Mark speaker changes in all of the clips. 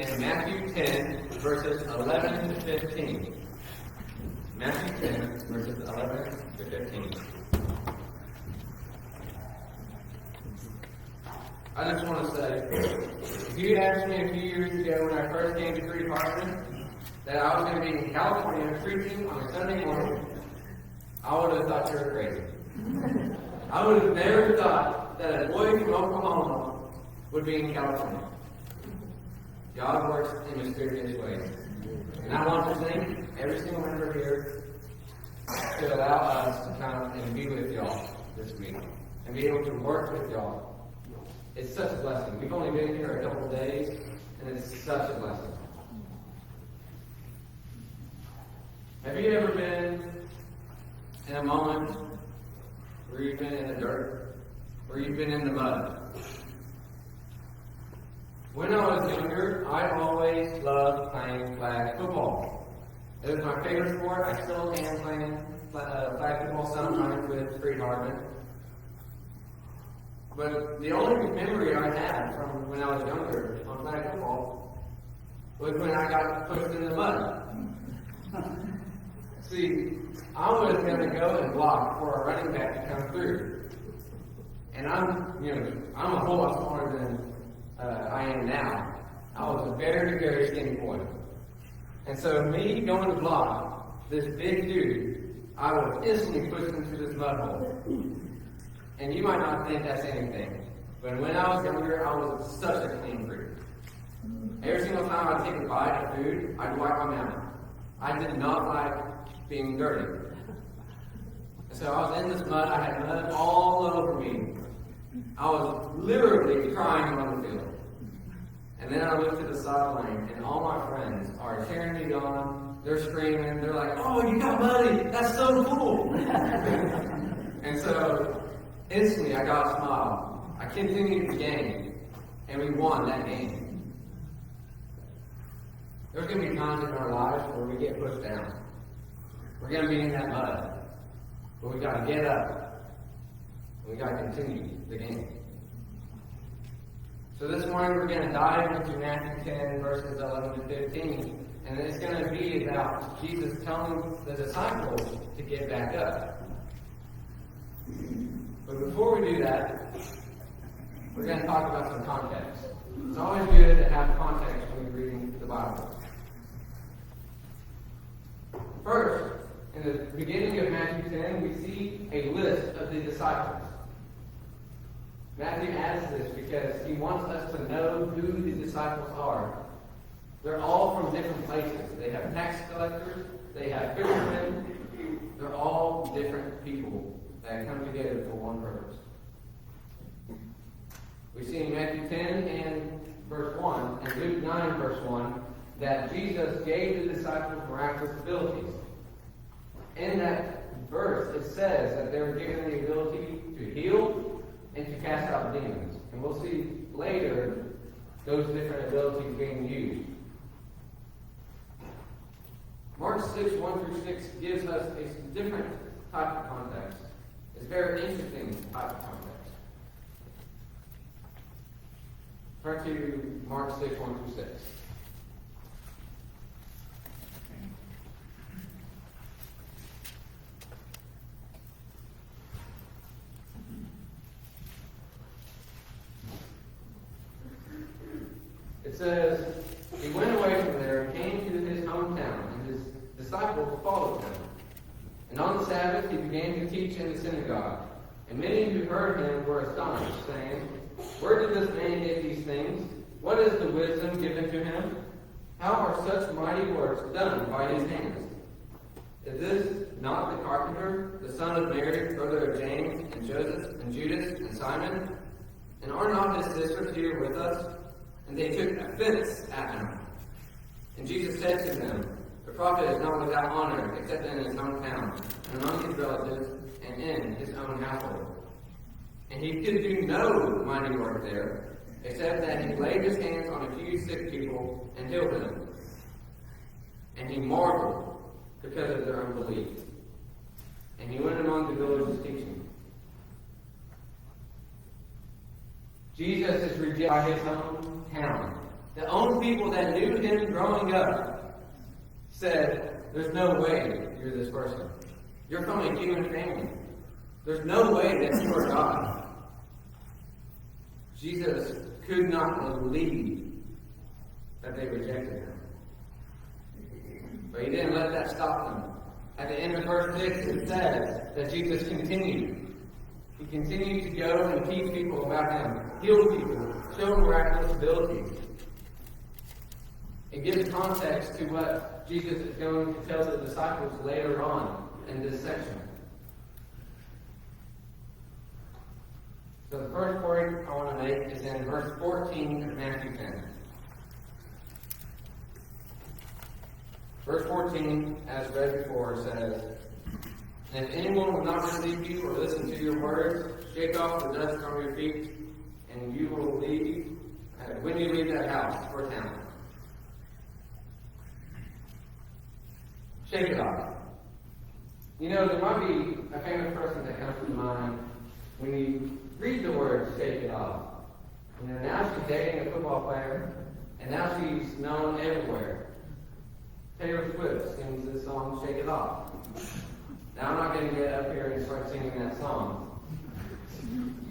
Speaker 1: in Matthew 10, verses 11 to 15. Matthew 10, verses 11 to 15. I just want to say, if you had asked me a few years ago when I first came to Freed Hardeman that I was going to be in California preaching on a Sunday morning, I would have thought you were crazy. I would have never thought that a boy from Oklahoma would be in California. God works in mysterious ways. And I want to thank every single member here to allow us to come and be with y'all this week and be able to work with y'all. It's such a blessing. We've only been here a couple of days, and it's such a blessing. Have you ever been in a moment where you've been in the dirt, where you've been in the mud? When I was younger, I always loved playing flag football. It was my favorite sport. I still am playing flag football sometimes with Freed Hardeman. But the only memory I had from when I was younger on flag football was when I got pushed in the mud. See, I was going to go and block for a running back to come through. And I'm a whole lot smaller than I am now. I was a very, very skinny boy. And so me going to block this big dude, I was instantly pushed into this mud hole. And you might not think that's anything, but when I was younger, I was such a clean freak. Every single time I'd take a bite of food, I'd wipe my mouth. I did not like being dirty. And so I was in this mud, I had mud all over me. I was literally crying on the field. And then I looked to the sideline, and all my friends are cheering me on. They're screaming. They're like, "Oh, you got muddy! That's so cool!" And so instantly, I got a smile. I continued the game, and we won that game. There's going to be times in our lives where we get pushed down. We're going to be in that mud. But we got to get up. And we got to continue the game. So this morning, we're going to dive into Matthew 10, verses 11 to 15. And it's going to be about Jesus telling the disciples to get back up. But before we do that, we're going to talk about some context. It's always good to have context when you're reading the Bible. First, in the beginning of Matthew 10, we see a list of the disciples. Matthew adds this because he wants us to know who the disciples are. They're all from different places. They have tax collectors, they have fishermen, they're all different people that come together for one purpose. We see in Matthew 10 and verse 1 and Luke 9 verse 1 that Jesus gave the disciples miraculous abilities. In that verse it says that they were given the ability to heal and to cast out demons. And we'll see later those different abilities being used. Mark 6, 1 through 6 gives us a different type of context. It's a very interesting type of context. Turn to Mark 6, 1 through 6. It says, he went away from there and came to his hometown, and his disciples followed him. And on the Sabbath he began to teach in the synagogue. And many who heard him were astonished, saying, "Where did this man get these things? What is the wisdom given to him? How are such mighty works done by his hands? Is this not the carpenter, the son of Mary, brother of James, and Joseph, and Judas, and Simon? And are not his sisters here with us?" And they took offense at him. And Jesus said to them, "The prophet is not without honor, except in his hometown, and among his relatives, and in his own household." And he could do no mighty work there, except that he laid his hands on a few sick people and healed them. And he marveled because of their unbelief. And he went among the villages teaching. Jesus is rejected by his own town. The own people that knew him growing up said, there's no way you're this person. You're from a human family. There's no way that you are God. Jesus could not believe that they rejected him. But he didn't let that stop them. At the end of verse 6, it says that Jesus continued. He continued to go and teach people about him, heal people, show miraculous abilities. It gives context to what Jesus is going to tell the disciples later on in this section. So the first point I want to make is in verse 14 of Matthew 10. Verse 14, as read before, says, "And if anyone will not receive you or listen to your words, shake off the dust from your feet, and you will leave, when you leave that house or town." Shake it off. You know, there might be a famous person that comes to mind when you read the word "shake it off." You know, now she's dating a football player, and now she's known everywhere. Taylor Swift sings this song, "Shake It Off." Now, I'm not going to get up here and start singing that song,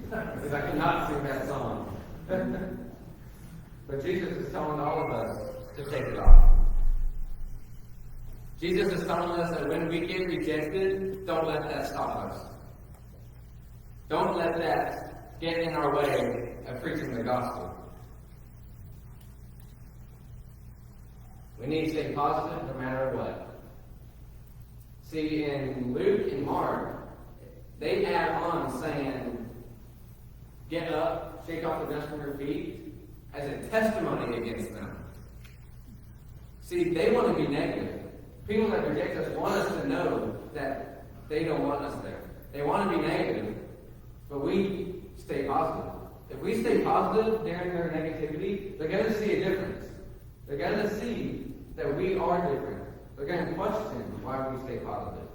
Speaker 1: because I cannot sing that song. But Jesus is telling all of us to take it off. Jesus is telling us that when we get rejected, don't let that stop us. Don't let that get in our way of preaching the gospel. We need to stay positive no matter what. See, in Luke and Mark, they add on saying, "Get up, shake off the dust from your feet," as a testimony against them. See, they want to be negative. People that reject us want us to know that they don't want us there. They want to be negative, but we stay positive. If we stay positive during their negativity, they're going to see a difference. They're going to see that we are different. They're going to question why we stay positive.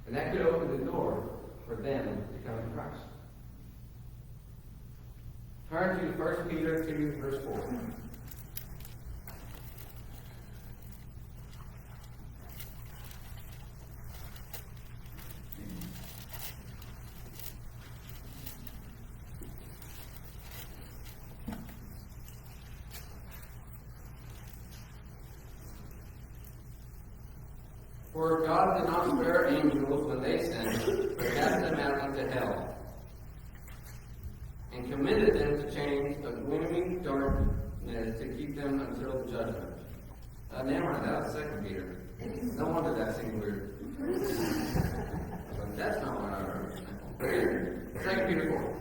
Speaker 1: And that could open the door for them to come to Christ. Turn to 1 Peter 2, verse 4. "For God did not spare angels when they sinned, but cast them out into hell, and committed them to chains of gloomy darkness to keep them until the judgment." Never mind, that was 2 Peter. No wonder that seemed weird. So that's not what I wrote. 2 Peter 4.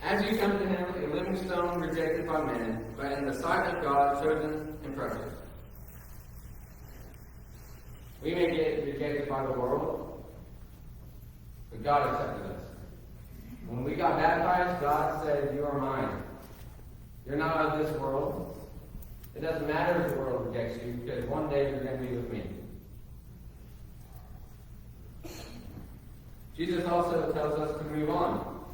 Speaker 1: "As you come to him, a living stone rejected by men, but in the sight of God chosen and precious." We may get rejected by the world, but God accepted us. When we got baptized, God said, "You are mine. You're not of this world. It doesn't matter if the world rejects you, because one day you're going to be with me." Jesus also tells us to move on.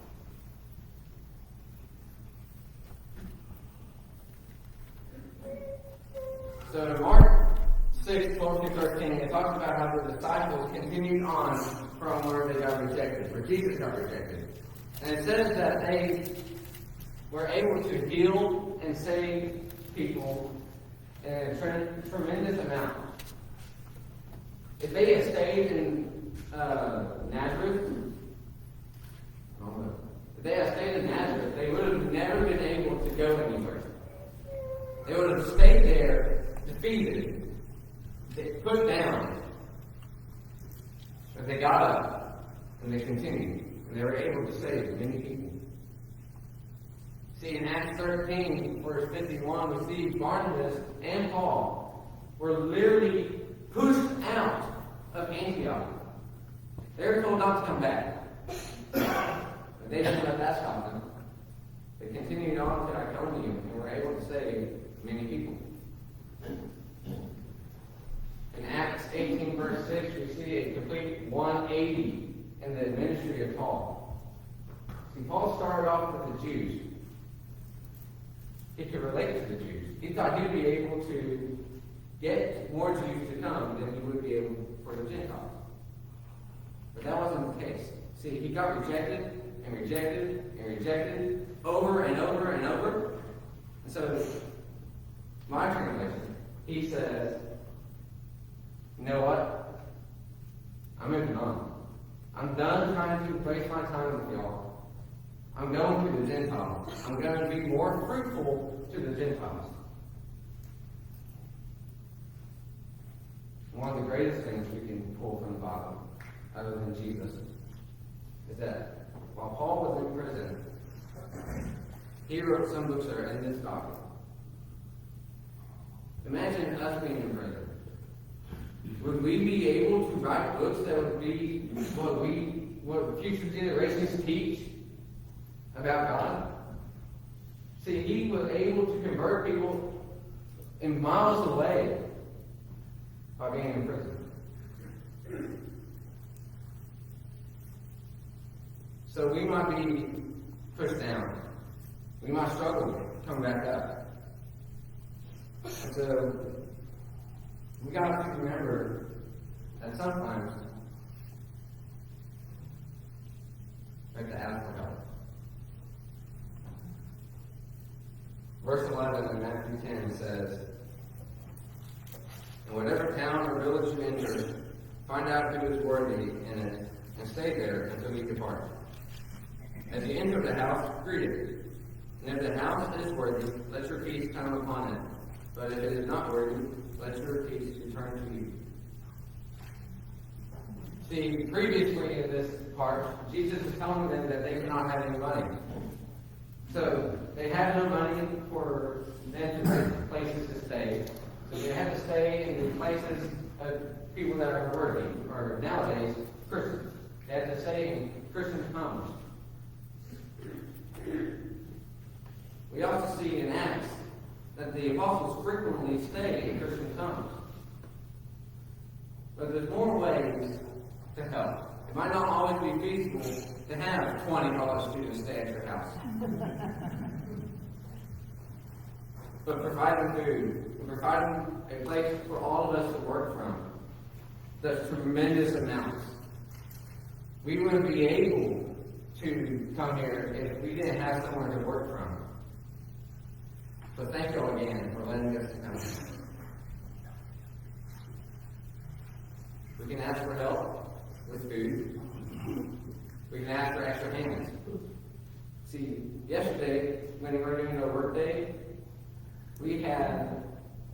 Speaker 1: So in Mark 6, 12-13, it talks about how the disciples continued on from where they got rejected, where Jesus got rejected. And it says that they were able to heal and save people in a tremendous amount. If they had stayed in Nazareth, they would have never been able to go anywhere. They would have stayed there, defeated, put down. But they got up, and they continued, and they were able to save many people. See, in Acts 13, verse 51, we see Barnabas and Paul were literally pushed out of Antioch. They were told not to come back. But they didn't let that stop them. They continued on to Iconium and were able to save many people. In Acts 18, verse 6, we see a complete 180 in the ministry of Paul. See, Paul started off with the Jews. he could relate to the Jews. He thought he'd be able to get more Jews to come than he would be able for the Gentiles. But that wasn't the case. See, he got rejected and rejected and rejected over and over and over. And so, my translation, he says, you know what? I'm moving on. I'm done trying to waste my time with y'all. I'm going to the Gentiles. I'm going to be more fruitful to the Gentiles. One of the greatest things we can pull from the Bible, other than Jesus, is that while Paul was in prison, he wrote some books that are in this document. Imagine us being in prison. Would we be able to write books that would be what future generations teach about God? See, he was able to convert people in miles away by being in prison. So we might be pushed down. We might struggle to come back up. And so we got to remember that sometimes we have to ask for help. Verse 11 in Matthew 10 says, "In whatever town or village you enter, find out who is worthy in it, and stay there until you depart. As you enter the house, greet it. And if the house is worthy, let your peace come upon it. But if it is not worthy, let your peace return to you." See, previously in this part, Jesus is telling them that they cannot have any money. So they had no money for them to find places to stay. So they had to stay in the places of people that are worthy, or nowadays, Christians. They had to stay in Christian homes. We also see in Acts that the apostles frequently stay in Christian homes. But there's more ways to help. It might not always be feasible to have 20 college students stay at your house. But providing food, and providing a place for all of us to work from, does tremendous amounts. We wouldn't be able to come here if we didn't have somewhere to work from. So thank you all again for letting us come. We can ask for help with food. We can ask for extra hands. See, yesterday, when we were doing our work day, we had,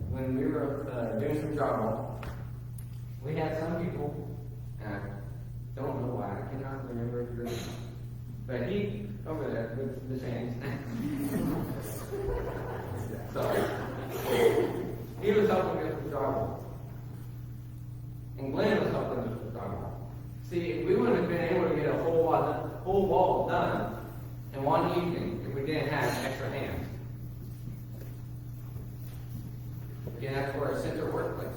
Speaker 1: when we were doing some drywall, we had some people, and I don't know why, I cannot remember his name, but he, over there, with the chains, sorry, he was helping us with drywall. And Glenn was helping us with drywall. See, we wouldn't have been able to get a whole wall done in one evening if we didn't have extra hands. Again, that's for a center workplace.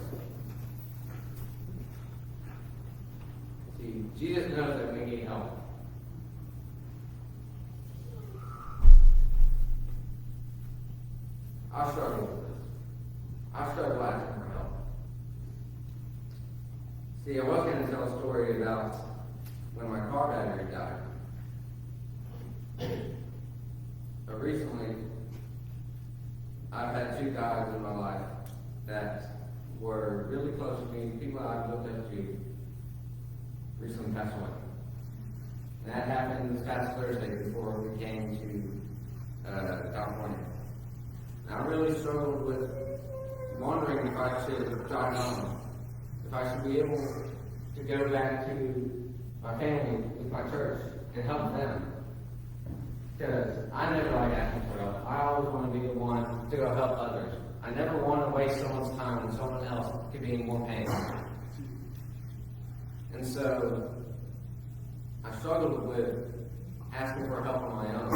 Speaker 1: See, Jesus knows that we need help. I struggle with this. I struggle asking for help. See, I was going to tell a story about when my car battery died. But recently, I've had two guys in my life that were really close to me, people I've looked up to, recently passed away. And that happened this past Thursday before we came to California. And I really struggled with wondering if I should drive home, if I should be able to go back to my family with my church and help them. Because I never like asking for help. I always want to be the one to go help others. I never want to waste someone's time when someone else could be in more pain. And so I struggled with asking for help on my own.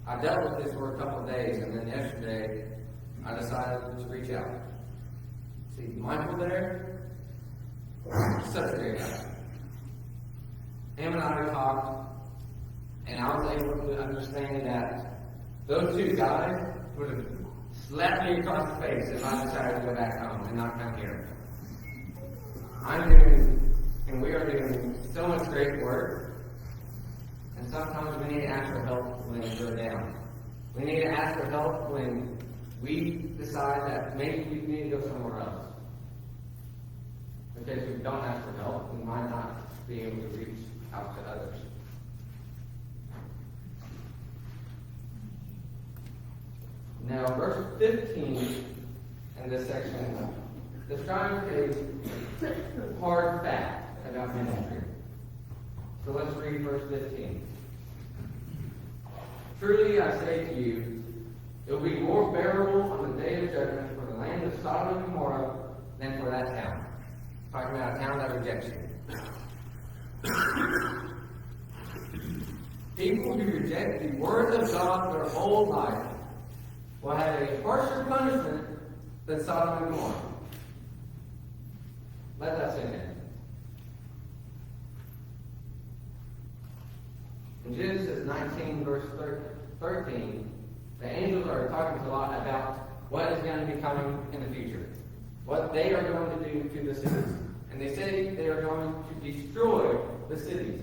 Speaker 1: I dealt with this for a couple of days, and then yesterday I decided to reach out. See, Michael there, such a great guy. Him and I talked, and I was able to understand that those two guys would have slapped me across the face if I decided to go back home and not come here. I'm doing, and we are doing so much great work, and sometimes we need to ask for help when we go down. We need to ask for help when we decide that maybe we need to go somewhere else. Because if we don't ask for help, we might not be able to reach out to others. Now, verse 15 in this section describes a hard fact about ministry. So let's read verse 15. Truly I say to you, it will be more bearable on the day of judgment for the land of Sodom and Gomorrah than for that town. Talking about a town that rejects you. People who reject the word of God their whole life will have a harsher punishment than Sodom and Gomorrah. Let that sink in. In Genesis 19, verse 13, the angels are talking a lot about what is going to be coming in the future. What they are going to do to the cities. And they say they are going to destroy the cities.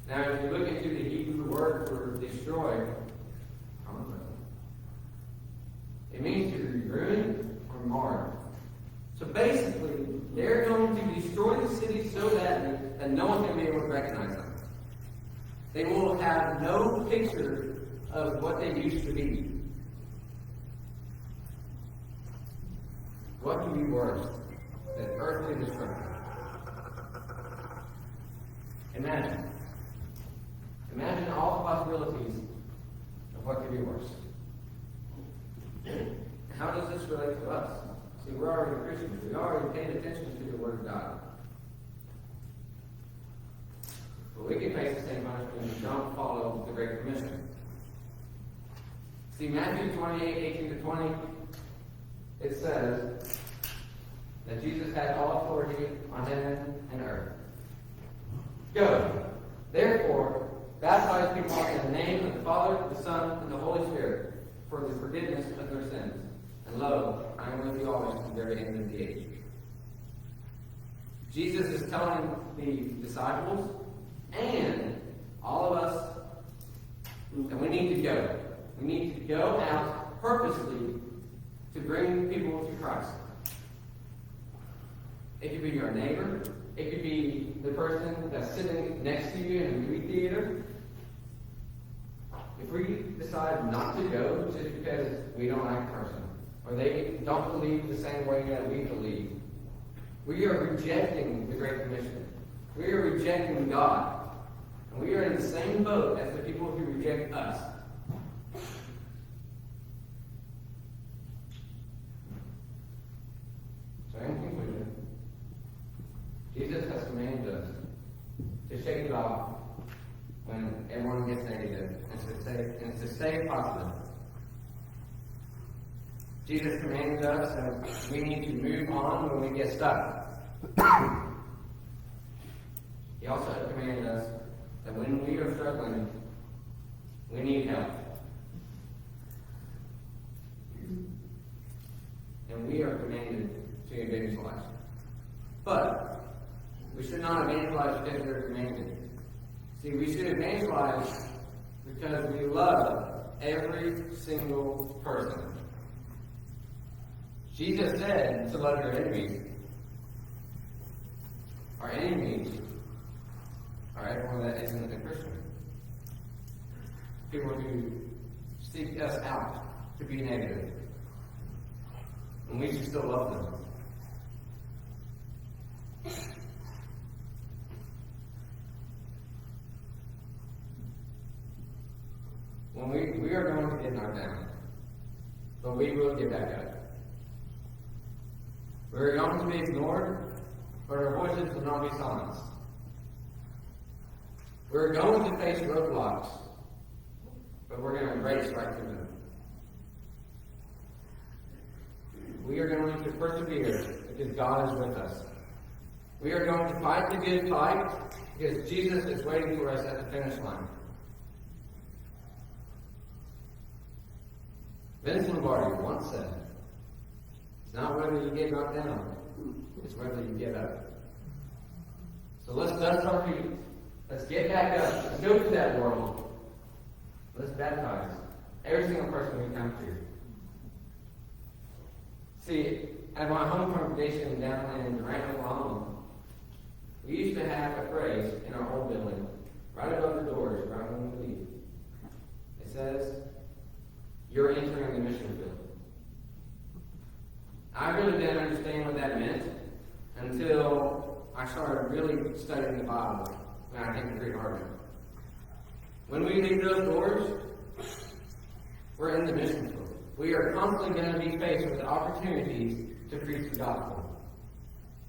Speaker 1: Now, if you look into the Hebrew word for destroy, it means to be ruined or marred. So basically, they're going to destroy the city so badly that no one's going to be able to recognize them. They will have no picture of what they used to be. What can be worse than earthly destruction? Imagine. Imagine all the possibilities of what could be worse. How does this relate to us? See, we're already Christians. We already paid attention to the Word of God. But we can face the same punishment when we don't follow the Great Commission. See, Matthew 28:18-20, it says that Jesus had all authority on heaven and earth. Go, therefore, baptize people in the name of the Father, the Son, and the Holy Spirit, for the forgiveness of their sins. And lo, I am with you always to the very end of the age. Jesus is telling the disciples and all of us that we need to go. We need to go out purposely to bring people to Christ. It could be your neighbor. It could be the person that's sitting next to you in a movie theater. If we decide not to go just because we don't like a person, or they don't believe the same way that we believe, we are rejecting the Great Commission. We are rejecting God. And we are in the same boat as the people who reject us. So in conclusion, Jesus has commanded us to shake it off when everyone gets negative and to stay positive. Jesus commanded us that we need to move on when we get stuck. He also commanded us that when we are struggling, we need help. And we are commanded to evangelize. But we should not evangelize because we're commanded. See, we should evangelize because we love every single person. Jesus said to love your enemies. Our enemies are everyone that isn't a Christian. People who seek us out to be negative. And we should still love them. When we are going to get knocked down, but we will get back up. We're going to be ignored, but our voices will not be silenced. We're going to face roadblocks, but we're going to race right through them. We are going to persevere because God is with us. We are going to fight the good fight because Jesus is waiting for us at the finish line. Vince Lombardi once said, it's not whether you get knocked down, it's whether you get up. So let's dust our feet. Let's get back up. Let's go to that world. Let's baptize every single person we come to. See, at my home congregation down in Durant, Oklahoma, we used to have a phrase in our old building, right above the doors, right when we leave. It says, "You're entering the mission field." I really didn't understand what that meant until I started really studying the Bible when I came to Great Harbor. When we leave those doors, we're in the mission field. We are constantly going to be faced with opportunities to preach the gospel.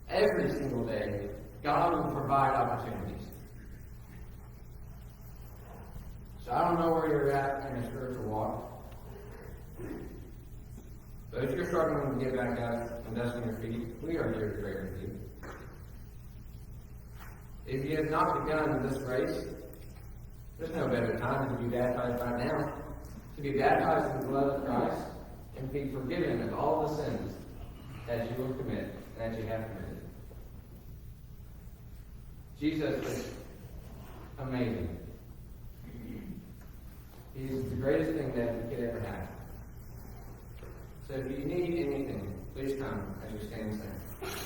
Speaker 1: Every single day, God will provide opportunities. So I don't know where you're at in your spiritual walk. But if you're struggling to get back up and dusting your feet, we are here to pray with you. If you have not begun this race, there's no better time to be baptized right now. To be baptized in the blood of Christ and be forgiven of all the sins that you will commit, that you have committed. Jesus is amazing. He's the greatest thing that we could ever have. So if you need anything, please come as you stand and sing.